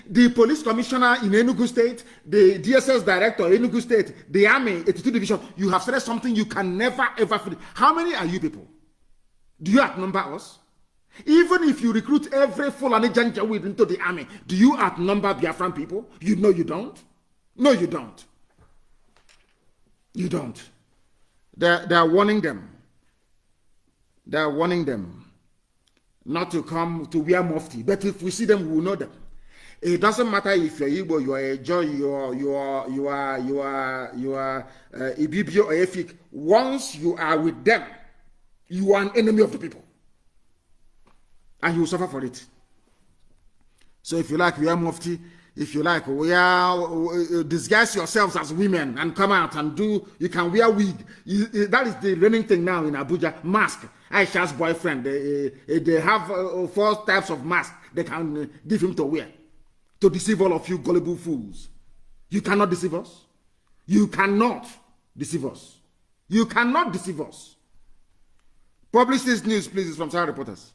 The police commissioner in Enugu State, the DSS director in Enugu State, the army, 82 division, you have said something you can never ever finish. How many are you people? Do you outnumber us? Even if you recruit every Fulani Janjaweed into the army, do you outnumber Biafran people? You know you don't. No, you don't. You don't. They're warning them. They're warning them not to come to wear mufti. But if we see them, we will know them. It doesn't matter if you're Igbo, you are a Joy, you are Ibibio or Efik. Once you are with them, you are an enemy of the people. And you will suffer for it. So if you like, we are mufti. If you like, we are disguise yourselves as women and come out and do. You can wear wig. That is the running thing now in Abuja. Mask. Aisha's boyfriend. They have 4 types of mask they can give him to wear to deceive all of you gullible fools. You cannot deceive us. You cannot deceive us. You cannot deceive us. Publish this news, please. It's from Sahara Reporters.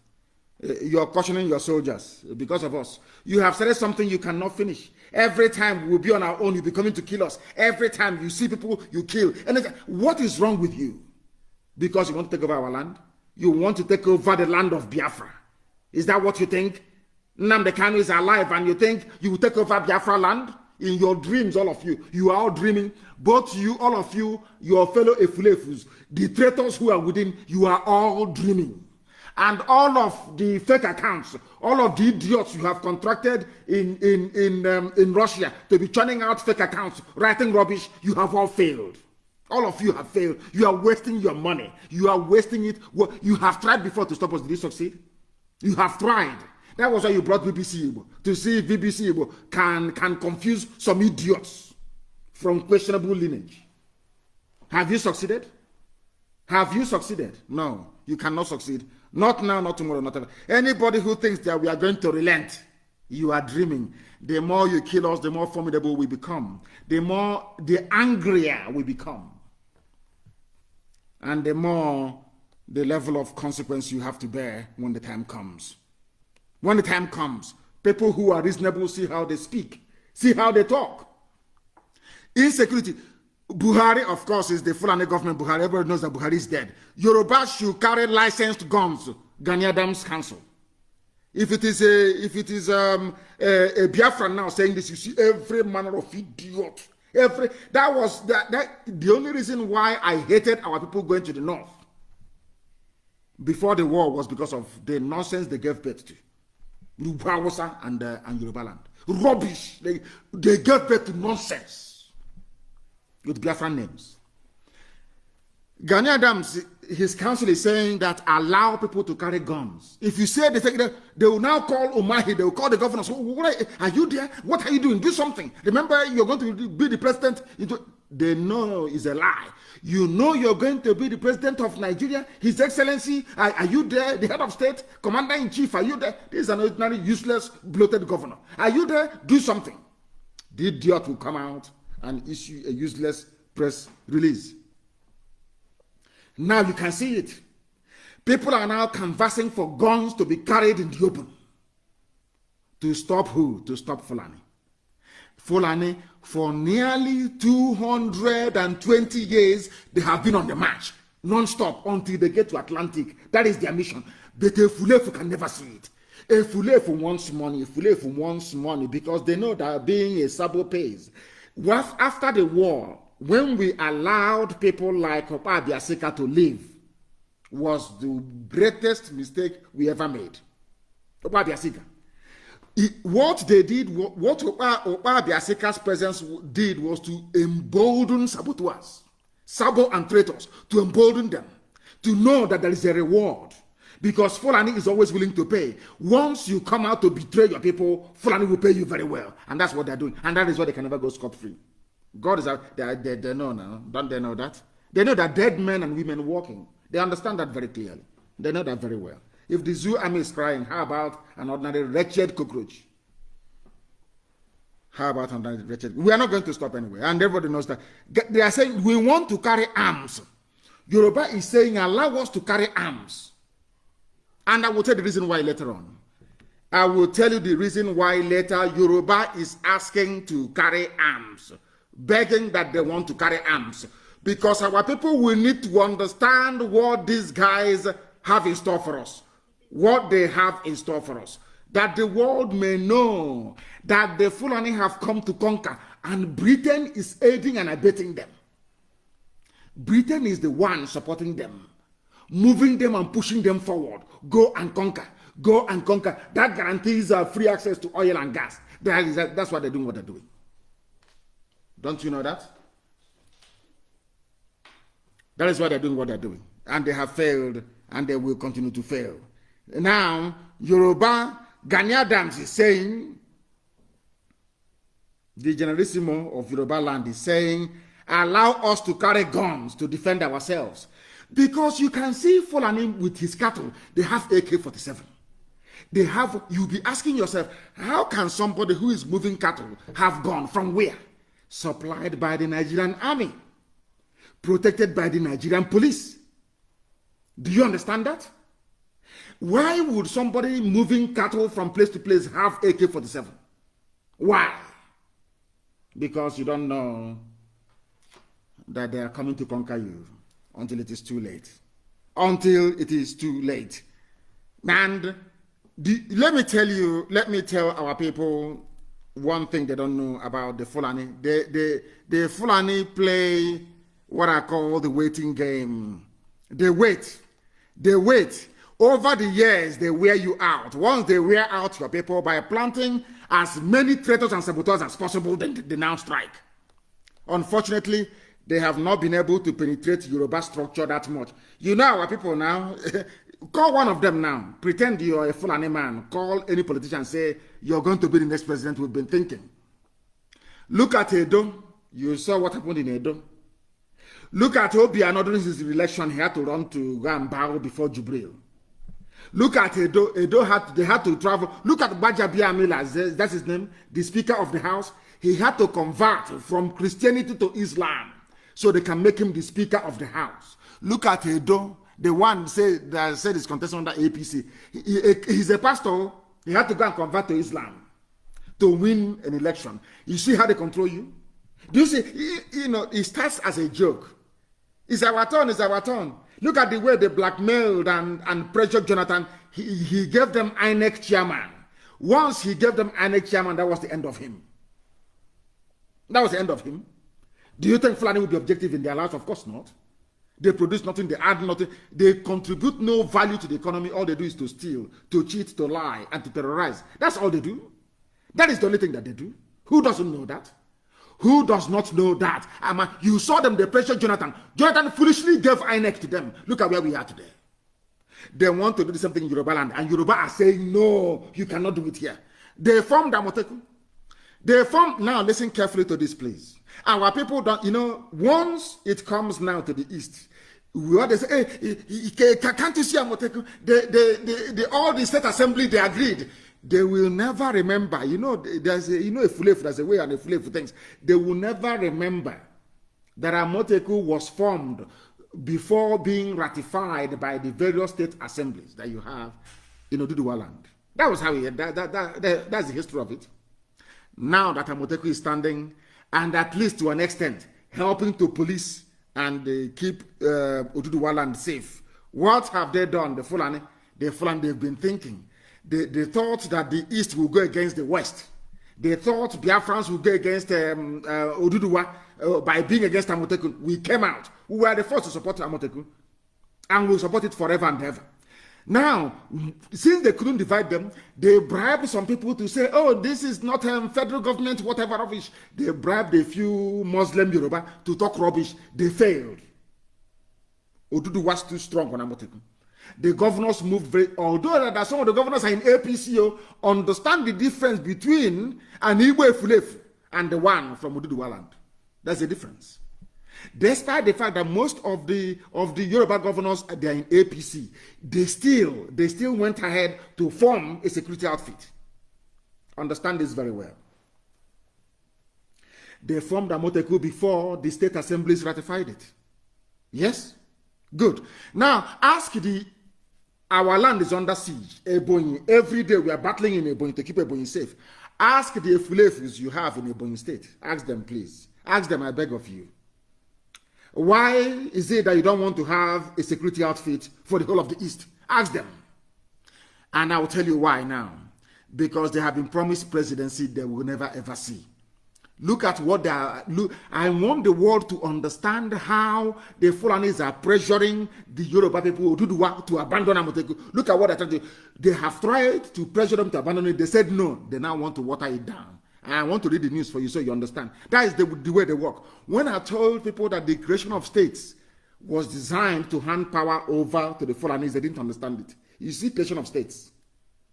You are cautioning your soldiers because of us. You have said something you cannot finish. Every time we'll be on our own, you'll be coming to kill us. Every time you see people, you kill. And what is wrong with you? Because you want to take over our land? You want to take over the land of Biafra? Is that what you think? Nnamdi Kanu is alive and you think you will take over Biafra land? In your dreams, all of you. You are all dreaming. Both you, all of you, your fellow Efulefus, the traitors who are within, you are all dreaming. And all of the fake accounts, all of the idiots you have contracted in Russia to be churning out fake accounts, writing rubbish, you have all failed. All of you have failed. You are wasting your money. You are wasting it. You have tried before to stop us. Did you succeed? You have tried. That was why you brought BBC Igbo, to see if BBC Igbo can confuse some idiots from questionable lineage. Have you succeeded? Have you succeeded? No, you cannot succeed. Not now, not tomorrow, not ever. Anybody who thinks that we are going to relent, you are dreaming. The more you kill us, the more formidable we become. The angrier we become. And the more the level of consequence you have to bear when the time comes. When the time comes, people who are reasonable see how they speak, see how they talk. Insecurity. Buhari, of course, is the Fulani government. Buhari, everybody knows that Buhari is dead. Yoruba should carry licensed guns. Gani Adams Council. If it is a Biafra now saying this, you see every manner of idiot. The only reason why I hated our people going to the north before the war was because of the nonsense they gave birth to. Hausa and Yoruba land. Rubbish. They gave birth to nonsense with Biafran names. Gani Adams, his council is saying that allow people to carry guns. If you say they will now call Umahi, they will call the governor. So, are you there? What are you doing? Do something. Remember, you're going to be the president. They know it's a lie. You know you're going to be the president of Nigeria, His Excellency. Are you there? The head of state, commander-in-chief, are you there? This is an ordinary, useless, bloated governor. Are you there? Do something. The idiot will come out and issue a useless press release. Now you can see it. People are now canvassing for guns to be carried in the open. To stop who? To stop Fulani. Fulani, for nearly 220 years, they have been on the march, non-stop, until they get to Atlantic. That is their mission. But a Fulefu can never see it. A Fulefu wants money, because they know that being a Sabo pays. After the war, when we allowed people like Opa Biasika to live, was the greatest mistake we ever made. Opa Biasika. What they did, what Opa Biasika's presence did was to embolden saboteurs, Sabo and traitors, to embolden them, to know that there is a reward. Because Fulani is always willing to pay. Once you come out to betray your people, Fulani will pay you very well. And that's what they're doing. And that is why they can never go scot-free. God is out. They know now. Don't they know that? They know that dead men and women walking. They understand that very clearly. They know that very well. If the zoo army is crying, how about an ordinary wretched cockroach? How about an ordinary wretched? We are not going to stop anyway. And everybody knows that. They are saying, we want to carry arms. Yoruba is saying, allow us to carry arms. And I will tell the reason why later on. I will tell you the reason why later Yoruba is asking to carry arms, begging that they want to carry arms. Because our people will need to understand what these guys have in store for us. What they have in store for us. That the world may know that the Fulani have come to conquer and Britain is aiding and abetting them. Britain is the one supporting them, moving them and pushing them forward. Go and conquer. Go and conquer. That guarantees free access to oil and gas. That's why they're doing what they're doing. Don't you know that? That is why they're doing what they're doing. And they have failed, and they will continue to fail. Now, Yoruba, Gani Adams is saying, the Generalissimo of Yoruba land is saying, allow us to carry guns to defend ourselves. Because you can see Fulani with his cattle, they have AK-47. They have, you'll be asking yourself, how can somebody who is moving cattle have gun from where? Supplied by the Nigerian army, protected by the Nigerian police. Do you understand that? Why would somebody moving cattle from place to place have AK-47? Why? Because you don't know that they are coming to conquer you until it is too late. Until it is too late. And let me tell our people one thing they don't know about the Fulani. The Fulani play what I call the waiting game. They wait. They wait. Over the years, they wear you out. Once they wear out your people by planting as many traitors and saboteurs as possible, then they now strike. Unfortunately, they have not been able to penetrate Yoruba structure that much. You know our people now, call one of them now. Pretend you're a Fulani man. Call any politician and say, you're going to be the next president we've been thinking. Look at Edo. You saw what happened in Edo. Look at Obiano during his election. He had to run to go and bow before Jubril. Look at Edo. They had to travel. Look at Bajabia Amila, that's his name, the Speaker of the House. He had to convert from Christianity to Islam so they can make him the Speaker of the House. Look at Edo, the one that said he's contesting under APC. He's a pastor. He had to go and convert to Islam to win an election. You see how they control you? Do you see? It starts as a joke. It's our turn. It's our turn. Look at the way they blackmailed and pressured Jonathan. He gave them INEC chairman. Once he gave them INEC chairman, that was the end of him. That was the end of him. Do you think Fulani will be objective in their lives? Of course not. They produce nothing, they add nothing. They contribute no value to the economy. All they do is to steal, to cheat, to lie, and to terrorize. That's all they do. That is the only thing that they do. Who doesn't know that? Who does not know that? You saw them, they pressured Jonathan. Jonathan foolishly gave INEC to them. Look at where we are today. They want to do something in Yoruba land, and Yoruba are saying, no, you cannot do it here. They formed Amoteku. They formed, now listen carefully to this, please. Our people don't, once it comes now to the east, we always say, hey, can't you see Amoteku? All the state assembly, they agreed. They will never remember, there's a Fulefu, there's a way and a Fulefu things. They will never remember that Amoteku was formed before being ratified by the various state assemblies that you have in Oduduwa land. That was how that's the history of it. Now that Amoteku is standing, and at least to an extent, helping to police and keep Oduduwa land safe. What have they done, the Fulani? They've been thinking. They thought that the East will go against the West. They thought Biafrans would go against Oduduwa by being against Amoteku. We came out. We were the first to support Amoteku. And we'll support it forever and ever. Now, since they couldn't divide them, they bribed some people to say, oh, this is not federal government, whatever rubbish. They bribed a few Muslim Yoruba to talk rubbish. They failed. Odudu was too strong on Amoteku. The governors moved although that some of the governors are in APCO, understand the difference between an Igbo Fulefu and the one from Oduduwa land. That's the difference. Despite the fact that most of the Yoruba governors they are in APC, they still went ahead to form a security outfit. Understand this very well. They formed Amoteku before the state assemblies ratified it. Yes? Good. Now, ask the Our land is under siege. Ebonyi, every day we are battling in Ebonyi to keep Ebonyi safe. Ask the Efulefus you have in Ebonyi State. Ask them, please. Ask them, I beg of you. Why is it that you don't want to have a security outfit for the whole of the East? Ask them. And I will tell you why now. Because they have been promised presidency they will never ever see. Look at what they are. Look, I want the world to understand how the Fulanis are pressuring the Yoruba people to abandon Amoteku. Look at what they're trying to do. They have tried to pressure them to abandon it. They said no. They now want to water it down. And I want to read the news for you so you understand. That is the way they work. When I told people that the creation of states was designed to hand power over to the Fulanis, they didn't understand it. You see, creation of states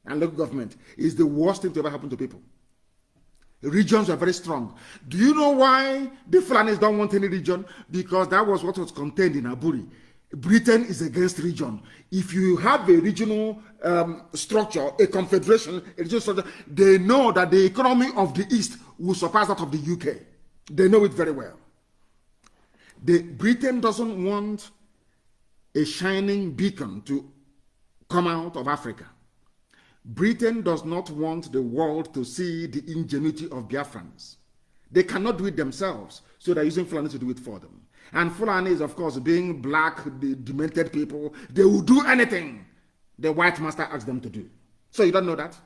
and local government is the worst thing to ever happen to people. Regions are very strong. Do you know why the Fulanis don't want any region? Because that was what was contained in Aburi. Britain is against region. If you have a regional structure, a confederation, a regional structure, they know that the economy of the East will surpass that of the UK. They know it very well. Britain doesn't want a shining beacon to come out of Africa. Britain does not want the world to see the ingenuity of Biafrans. They cannot do it themselves, so they're using Fulani to do it for them. And Fulani is, of course, being black, the demented people. They will do anything the white master asks them to do. So you don't know that?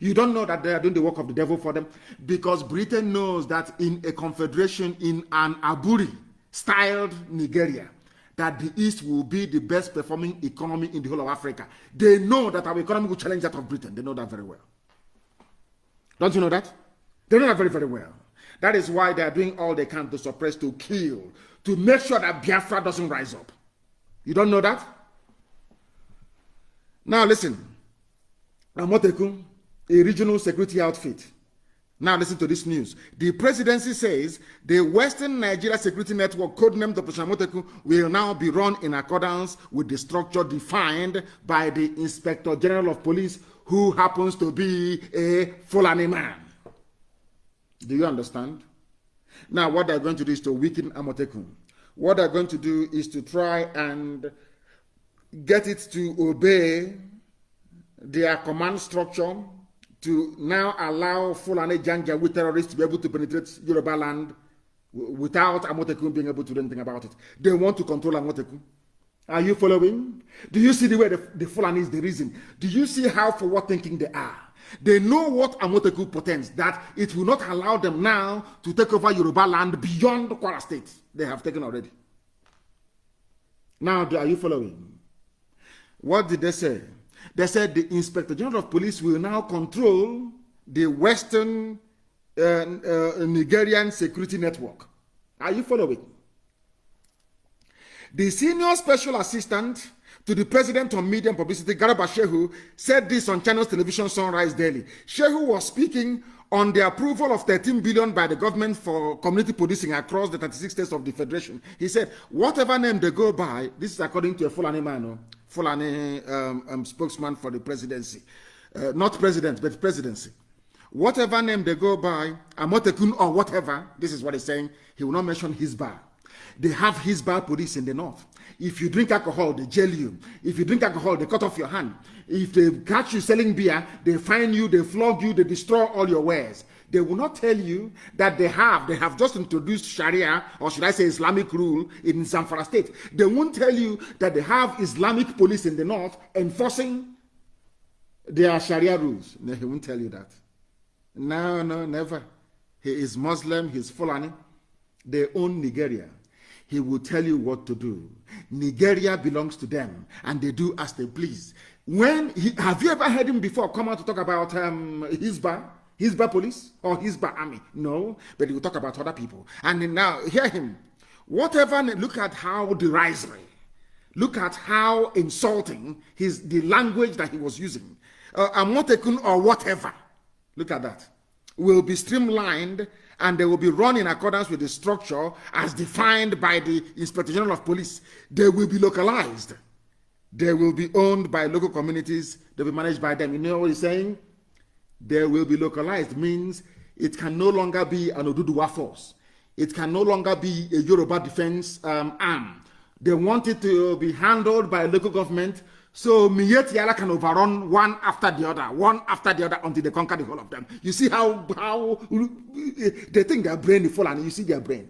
You don't know that they are doing the work of the devil for them? Because Britain knows that in a confederation, in an Aburi-styled Nigeria, that the East will be the best performing economy in the whole of Africa. They know that our economy will challenge that of Britain. They know that very well. Don't you know that? They know that very, very well. That is why they are doing all they can to suppress, to kill, to make sure that Biafra doesn't rise up. You don't know that? Now listen. Amoteku, a regional security outfit. Now listen to this news. The presidency says the Western Nigeria Security Network, codenamed Operation Amoteku, will now be run in accordance with the structure defined by the Inspector General of Police, who happens to be a Fulani man. Do you understand? Now what they're going to do is to weaken Amoteku. What they're going to do is to try and get it to obey their command structure, to now allow Fulani Janjaweed terrorists to be able to penetrate Yoruba land without Amoteku being able to do anything about it. They want to control Amoteku. Are you following? Do you see the way the Fulani is the reason? Do you see how forward thinking they are? They know what Amoteku portends, that it will not allow them now to take over Yoruba land beyond Kwara State. They have taken already. Now, are you following? What did they say? They said the Inspector General of Police will now control the Western Nigerian security network. Are you following? The senior special assistant to the president on media and publicity, Garba Shehu, said this on Channels Television Sunrise Daily. Shehu was speaking on the approval of 13 billion by the government for community policing across the 36 states of the Federation. He said, whatever name they go by, this is according to a Fulani man, Fulani spokesman for the presidency. Not president, but presidency. Whatever name they go by, Amotekun or whatever, this is what he's saying, he will not mention Hisbah. They have Hisbah police in the north. If you drink alcohol, they jail you. If you drink alcohol, they cut off your hand. If they catch you selling beer, they fine you, they flog you, they destroy all your wares. They will not tell you that they have just introduced Sharia, or should I say Islamic rule in Zamfara State. They won't tell you that they have Islamic police in the north enforcing their Sharia rules. No, he won't tell you that. No, never. He is Muslim, he's Fulani. They own Nigeria. He will tell you what to do. Nigeria belongs to them, and they do as they please. Have you ever heard him before come out to talk about Hisbah police or Hisbah army? No, but he will talk about other people. And now, hear him. Look at how derisory, look at how insulting the language that he was using. Amotekun or whatever, look at that, will be streamlined, and they will be run in accordance with the structure as defined by the Inspector General of Police. They will be localized. They will be owned by local communities. They'll be managed by them. You know what he's saying? They will be localized means it can no longer be an Oduduwa force. It can no longer be a Yoruba defense arm. They want it to be handled by local government So Mietiala can overrun one after the other until they conquer the whole of them. You see how they think their brain is full, and you see their brain.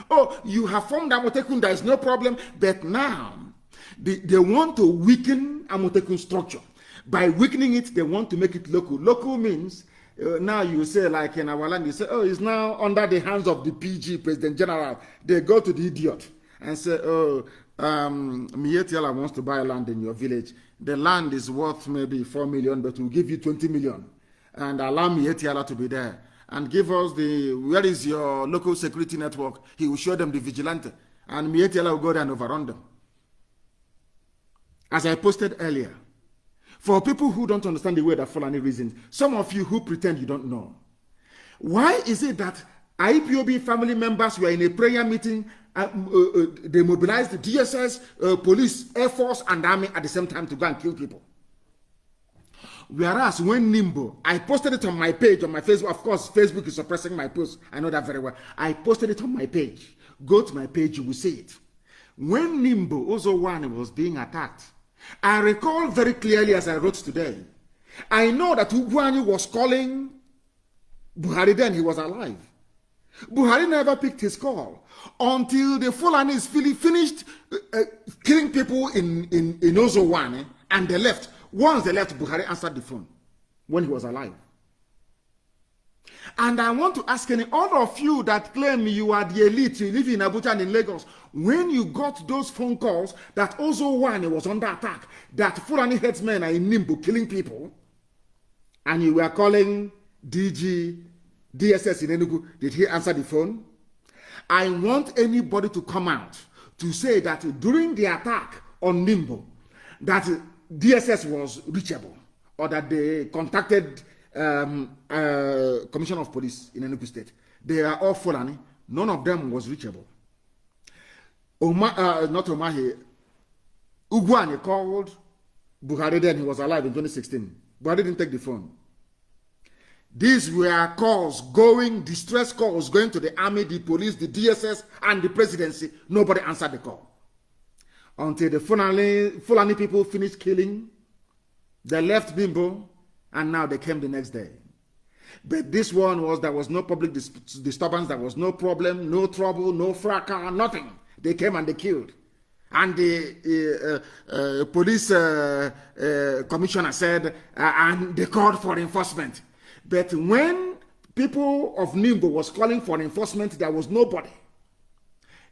Oh, you have formed Amotekun, there is no problem, but now they want to weaken Amotekun structure. By weakening it, they want to make it local. Local means, now you say, like in our land, you say, oh, it's now under the hands of the PG, President General. They go to the idiot and say, oh, Mietiala wants to buy land in your village. The land is worth maybe 4 million, but we'll give you 20 million. And allow Mietiala to be there. And give us where is your local security network? He will show them the vigilante. And Mietiala will go there and overrun them. As I posted earlier, for people who don't understand the way that Fulani reasons, some of you who pretend you don't know, why is it that IPOB family members were in a prayer meeting, they mobilized the DSS, police, Air Force, and Army at the same time to go and kill people? Whereas when Nimbo, I posted it on my page, on my Facebook. Of course, Facebook is suppressing my posts. I know that very well. I posted it on my page. Go to my page, you will see it. When Nimbo Ozowane was being attacked, I recall very clearly as I wrote today, I know that Ugwani was calling Buhari then, he was alive. Buhari never picked his call until the Fulanis finished killing people in Ozowane, and they left. Once they left, Buhari answered the phone when he was alive. And I want to ask all of you that claim you are the elite, you live in Abuja and in Lagos, when you got those phone calls that Ozowane was under attack, that Fulani headsmen are in Nimbo killing people, and you were calling DSS in Enugu, did he answer the phone? I want anybody to come out to say that during the attack on Nimbo, that DSS was reachable, or that they contacted Commissioner of Police in Enugu State. They are all Fulani. None of them was reachable. Not Omahe. Ugwani called Buhari then, he was alive in 2016. Buhari didn't take the phone. These were calls going, distress calls going to the army, the police, the DSS, and the presidency. Nobody answered the call. Until the Fulani people finished killing, they left Bimbo, and now they came the next day. But this one was, there was no public disturbance, there was no problem, no trouble, no fracas, nothing. They came and they killed. And the police commissioner said, and they called for enforcement. But when people of Nimbo was calling for enforcement, there was nobody.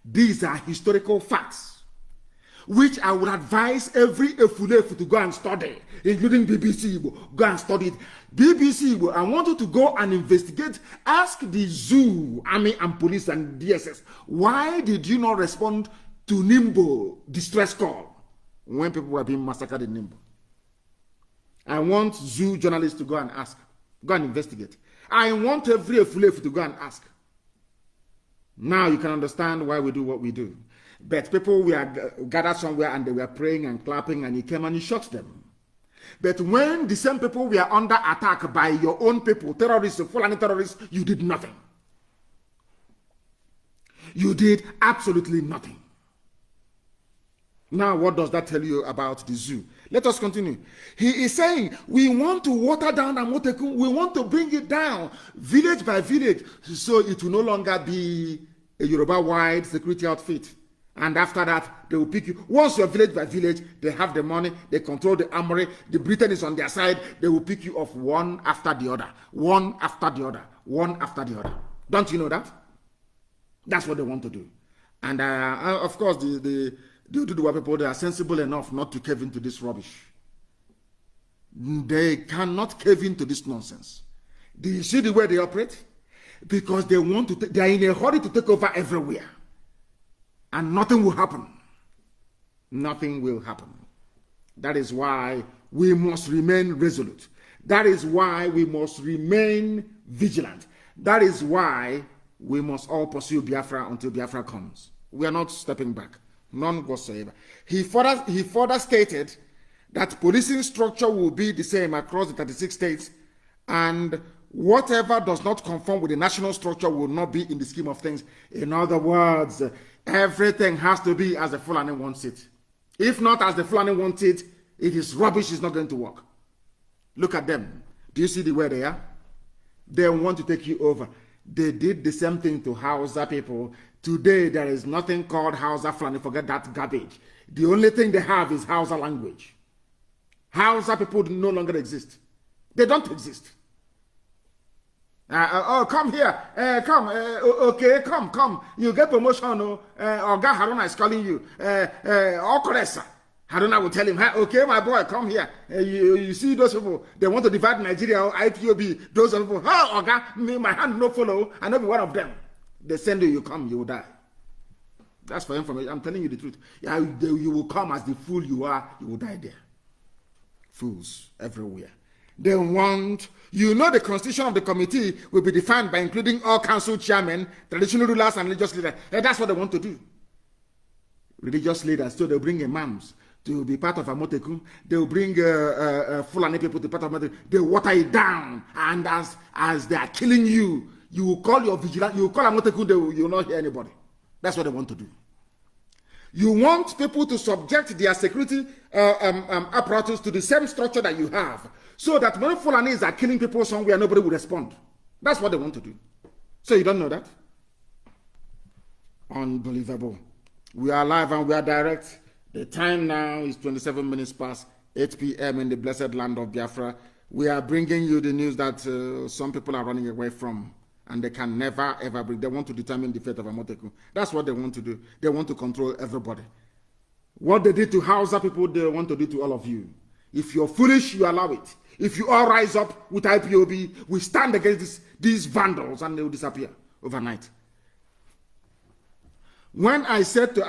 These are historical facts, which I would advise every Efulefu to go and study, including BBC Igbo. Go and study it. BBC Igbo, I want you to go and investigate. Ask the zoo, army and police and DSS, why did you not respond to Nimbo distress call when people were being massacred in Nimbo? I want zoo journalists to go and ask. Go and investigate. I want every Efulefu to go and ask. Now you can understand why we do what we do. But people were gathered somewhere and they were praying and clapping, and you came and you shot them. But when the same people were under attack by your own people, terrorists, Fulani terrorists, you did nothing. You did absolutely nothing. Now, what does that tell you about the zoo? Let us continue. He is saying, we want to water down Amotekun. We want to bring it down village by village, so it will no longer be a Yoruba-wide security outfit. And after that, they will pick you. Once you're village by village, they have the money, they control the armory, the Britain is on their side, they will pick you off one after the other. One after the other. One after the other. Don't you know that? That's what they want to do. And of course, the Duduwa people, they are sensible enough not to cave into this rubbish. They cannot cave into this nonsense. Do you see the way they operate? Because they want to, they are in a hurry to take over everywhere. And nothing will happen. Nothing will happen. That is why we must remain resolute. That is why we must remain vigilant. That is why we must all pursue Biafra until Biafra comes. We are not stepping back. None whatsoever. He further stated that policing structure will be the same across the 36 states, and whatever does not conform with the national structure will not be in the scheme of things. In other words, everything has to be as the Fulani wants it. If not as the Fulani want it, it is rubbish, it's not going to work. Look at them. Do you see the way they are? They want to take you over. They did the same thing to Hausa people. Today, there is nothing called Hausa Fulani. Forget that garbage. The only thing they have is Hausa language. Hausa people no longer exist. They don't exist. Oh, come here. Come. Okay, come. You get promotion. Oga Haruna is calling you. Okoresa. Haruna will tell him, okay, my boy, come here. You see those people, they want to divide Nigeria, IPOB, those people. Oh, Oga, me, my hand no follow. I know be one of them. They send you, you come, you will die. That's for information. I'm telling you the truth. Yeah, you will come as the fool you are, you will die there. Fools everywhere. They want, the constitution of the committee will be defined by including all council chairmen, traditional rulers, and religious leaders. That's what they want to do. Religious leaders, so they'll bring imams to be part of Amotekun. They'll bring Fulani people to be part of Amotekun. They water it down, and as they are killing you, you will call your vigilante, you will call Amotekun, you will not hear anybody. That's what they want to do. You want people to subject their security apparatus to the same structure that you have, so that when Fulanis are killing people somewhere, nobody will respond. That's what they want to do. So you don't know that? Unbelievable. We are live and we are direct. The time now is 27 minutes past 8 p.m. in the blessed land of Biafra. We are bringing you the news that some people are running away from, and they can never, ever bring. They want to determine the fate of Amotekun. That's what they want to do. They want to control everybody. What they did to Hausa people, they want to do to all of you. If you're foolish, you allow it. If you all rise up with IPOB, we stand against these vandals, and they will disappear overnight. When I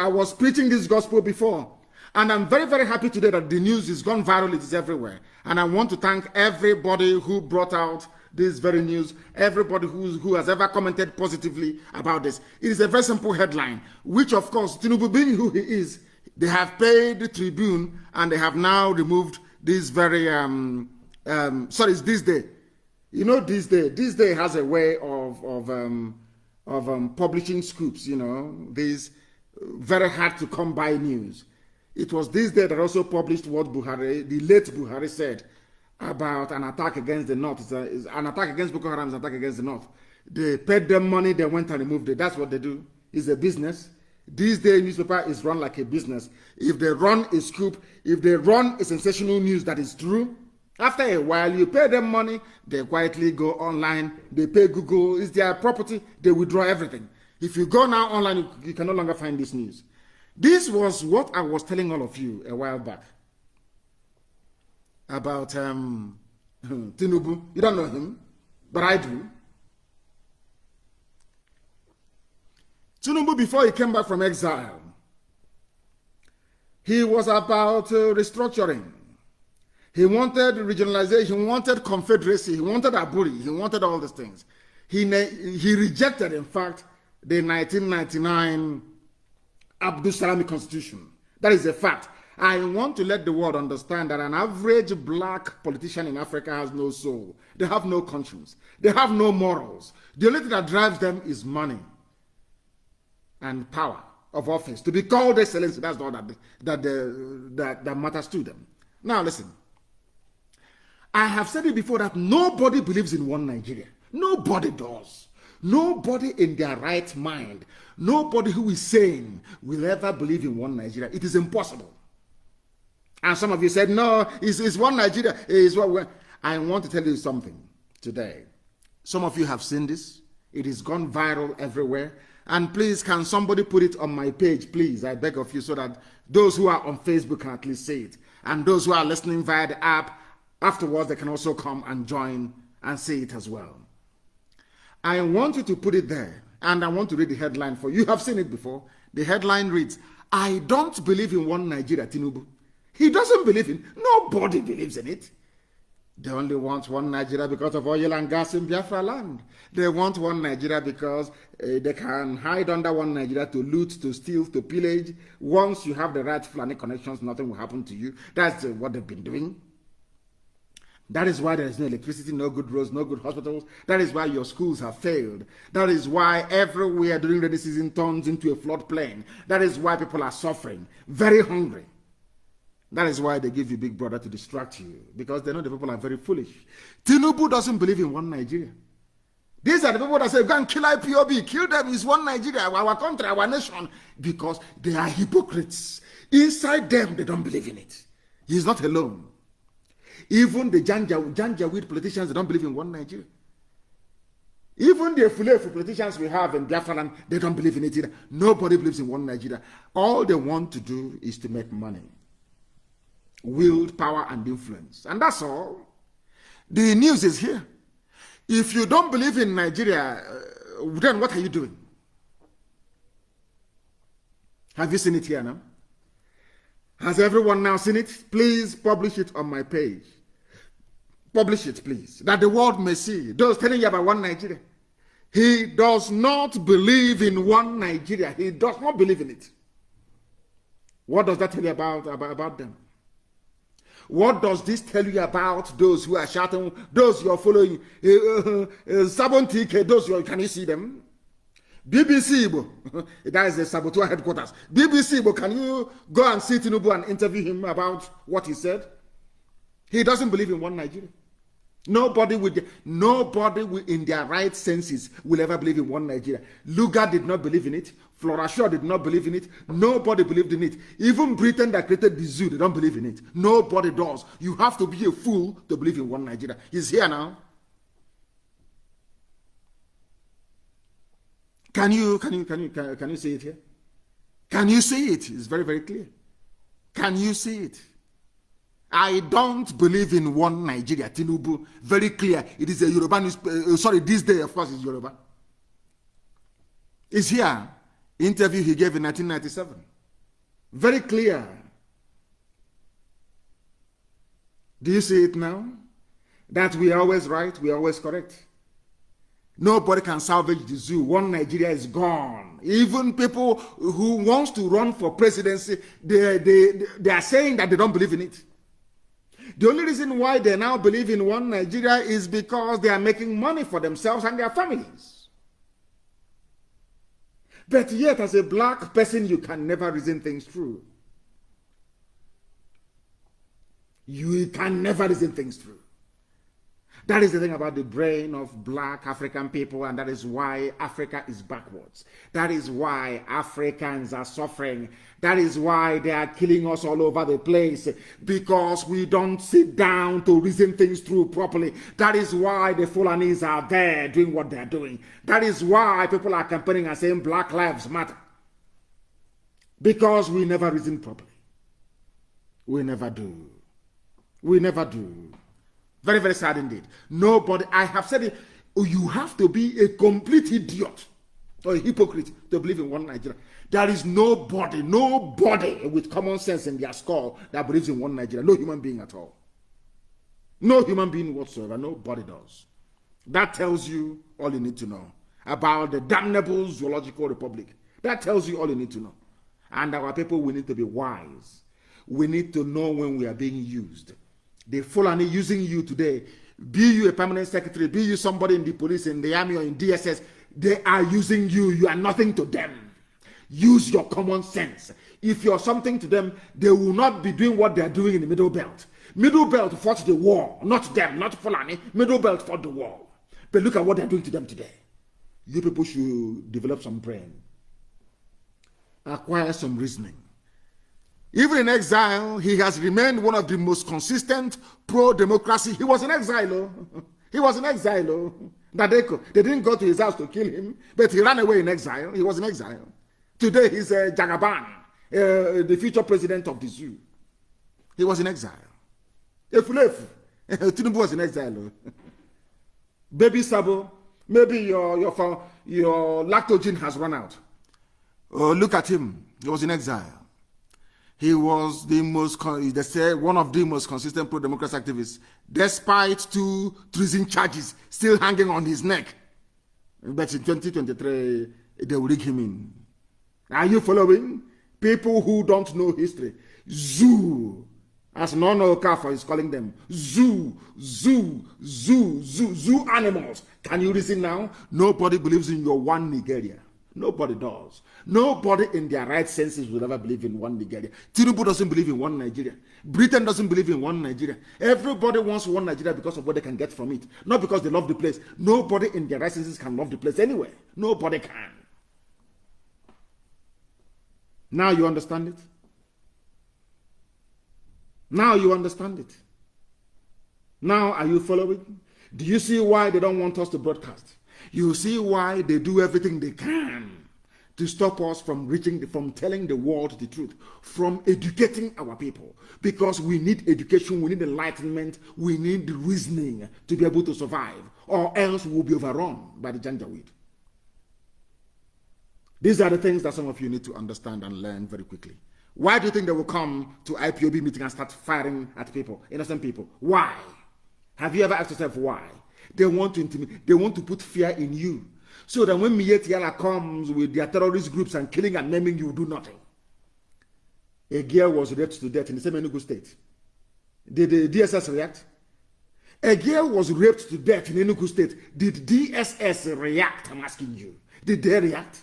was preaching this gospel before, and I'm very, very happy today that the news is gone viral, it is everywhere. And I want to thank everybody who brought out this very news, everybody who has ever commented positively about this. It is a very simple headline, which of course, Tinubu being who he is, they have paid the Tribune, and they have now removed this very, it's this day. You know, this day has a way of publishing scoops, these very hard to come by news. It was this day that also published what Buhari, the late Buhari, said about an attack against the North. It's an attack against Boko Haram, is an attack against the North. They paid them money, they went and removed it. That's what they do. It's a business. This day newspaper is run like a business. If they run a scoop, if they run a sensational news that is true, after a while, you pay them money, they quietly go online, they pay Google, it's their property, they withdraw everything. If you go now online, you can no longer find this news. This was what I was telling all of you a while back about Tinubu. You don't know him, but I do. Tinubu, before he came back from exile, he was about restructuring. He wanted regionalization, he wanted confederacy, he wanted Aburi, he wanted all these things. He rejected, in fact, the 1999 Abdul Salami Constitution. That is a fact. I want to let the world understand that an average black politician in Africa has no soul. They have no conscience. They have no morals. The only thing that drives them is money and power of office. To be called excellency, that's all that matters to them. Now listen. I have said it before that nobody believes in one Nigeria. Nobody does. Nobody in their right mind, nobody who is sane will ever believe in one Nigeria. It is impossible. And some of you said, no, it's one Nigeria. I want to tell you something today. Some of you have seen this. It has gone viral everywhere. And please, can somebody put it on my page, please? I beg of you, so that those who are on Facebook can at least see it. And those who are listening via the app, afterwards, they can also come and join and see it as well. I want you to put it there, and I want to read the headline for you. You have seen it before. The headline reads, I don't believe in one Nigeria, Tinubu. He doesn't believe in, nobody believes in it. They only want one Nigeria because of oil and gas in Biafra land. They want one Nigeria because they can hide under one Nigeria to loot, to steal, to pillage. Once you have the right Fulani connections, nothing will happen to you. That's what they've been doing. That is why there is no electricity, no good roads, no good hospitals. That is why your schools have failed. That is why everywhere during rainy season turns into a floodplain. That is why people are suffering, very hungry. That is why they give you Big Brother to distract you, because they know the people are very foolish. Tinubu doesn't believe in one Nigeria. These are the people that say, go and kill IPOB, kill them, it's one Nigeria, our country, our nation, because they are hypocrites. Inside them, they don't believe in it. He's not alone. Even the Janjaweed politicians, they don't believe in one Nigeria. Even the Fulefu politicians we have in Biafra land, they don't believe in it either. Nobody believes in one Nigeria. All they want to do is to make money, wield power and influence. And that's all. The news is here. If you don't believe in Nigeria, then what are you doing? Have you seen it here now? Has everyone now seen it? Please publish it on my page. Publish it, please, that the world may see. Those telling you about one Nigeria. He does not believe in one Nigeria. He does not believe in it. What does that tell you about them? What does this tell you about those who are shouting, those you are following, Sabon those can you see them? BBC Igbo, that is the saboteur headquarters. BBC Igbo, can you go and see Tinubu and interview him about what he said? He doesn't believe in one Nigeria. Nobody in their right senses will ever believe in one Nigeria. Lugar did not believe in it. Flora Shaw did not believe in it. Nobody believed in it. Even Britain that created the zoo, they don't believe in it. Nobody does. You have to be a fool to believe in one Nigeria. He's here now. Can you see it here? Can you see it? It's very, very clear. Can you see it? I don't believe in one Nigeria. Tinubu, very clear. It is a Yoruba news. Sorry, this day, of course, is Yoruba. It's here. Interview he gave in 1997. Very clear. Do you see it now? That we are always right, we are always correct. Nobody can salvage the zoo. One Nigeria is gone. Even people who wants to run for presidency, they are saying that they don't believe in it. The only reason why they now believe in one Nigeria is because they are making money for themselves and their families. But yet, as a black person, you can never reason things through. You can never reason things through. That is the thing about the brain of black African people, and that is why Africa is backwards. That is why Africans are suffering. That is why they are killing us all over the place, because we don't sit down to reason things through properly. That is why the Fulanis are there doing what they are doing. That is why people are campaigning and saying Black Lives Matter. Because we never reason properly. We never do. We never do. Very, very sad indeed. Nobody, I have said it, you have to be a complete idiot or a hypocrite to believe in one Nigeria. There is nobody with common sense in their skull that believes in one Nigeria. No human being at all. No human being whatsoever. Nobody does. That tells you all you need to know about the damnable zoological republic. That tells you all you need to know. And our people, we need to be wise. We need to know when we are being used. The Fulani using you today, be you a permanent secretary, be you somebody in the police, in the army, or in DSS, they are using you. You are nothing to them. Use your common sense. If you're something to them, they will not be doing what they're doing in the Middle Belt. Middle Belt fought the war, not them, not Fulani. Middle Belt fought the war. But look at what they're doing to them today. You people should develop some brain. Acquire some reasoning. Even in exile, he has remained one of the most consistent pro-democracy. He was in exile. He was in exile. Nadeko. They didn't go to his house to kill him, but he ran away in exile. He was in exile. Today, he's Jagaban, the future president of the zoo. He was in exile. Efulefu. Tinubu was in exile. Baby Sabo, maybe your lactogen has run out. Oh, look at him. He was in exile. He was the most, they say, one of the most consistent pro-democracy activists, despite 2 treason charges still hanging on his neck. But in 2023, they will rig him in. Are you following? People who don't know history. Zoo, as Nono Okafor is calling them. Zoo animals. Can you listen now? Nobody believes in your one Nigeria. Nobody does. Nobody in their right senses will ever believe in one Nigeria. Tinubu doesn't believe in one Nigeria. Britain doesn't believe in one Nigeria. Everybody wants one Nigeria because of what they can get from it, not because they love the place. Nobody in their right senses can love the place anyway. Nobody can. Now you understand it? Now you understand it. Now are you following? Do you see why they don't want us to broadcast? You see why they do everything they can to stop us from from telling the world the truth, from educating our people. Because we need education, we need enlightenment, we need reasoning to be able to survive, or else we'll be overrun by the janjaweed. These are the things that some of you need to understand and learn very quickly. Why do you think they will come to IPOB meeting and start firing at people, innocent people? Why? Have you ever asked yourself why? They want to intimidate, they want to put fear in you. So that when Mietiala comes with their terrorist groups and killing and naming, you do nothing. A girl was raped to death in the same Enugu state. Did the DSS react? A girl was raped to death in Enugu state. Did DSS react? I'm asking you. Did they react?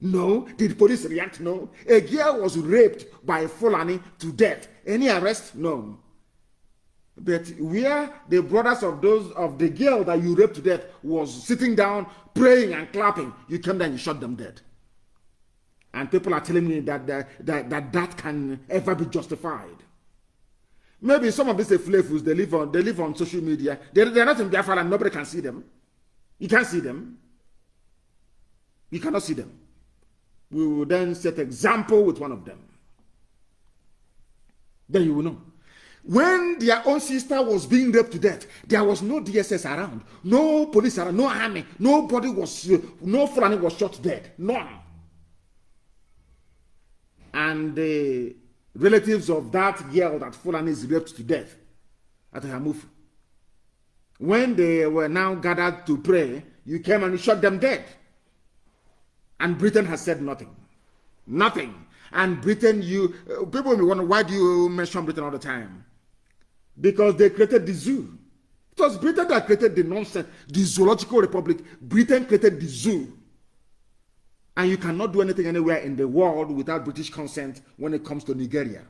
No. Did police react? No. A girl was raped by Fulani to death. Any arrest? No. But where the brothers of those of the girl that you raped to death was sitting down, praying and clapping, you came down and you shot them dead. And people are telling me that that can ever be justified. Maybe some of these flavors they live on social media. They're not in Biafra and nobody can see them. You can't see them. You cannot see them. We will then set example with one of them. Then you will know. When their own sister was being raped to death, there was no DSS around, no police around, no army, nobody was, no Fulani was shot dead, none. And the relatives of that girl that Fulani is raped to death at Hamufu, when they were now gathered to pray, you came and you shot them dead. And Britain has said nothing. Nothing. And Britain, people will wonder, why do you mention Britain all the time? Because they created the zoo. It was Britain that created the nonsense, the zoological republic. Britain created the zoo. And you cannot do anything anywhere in the world without British consent when it comes to Nigeria.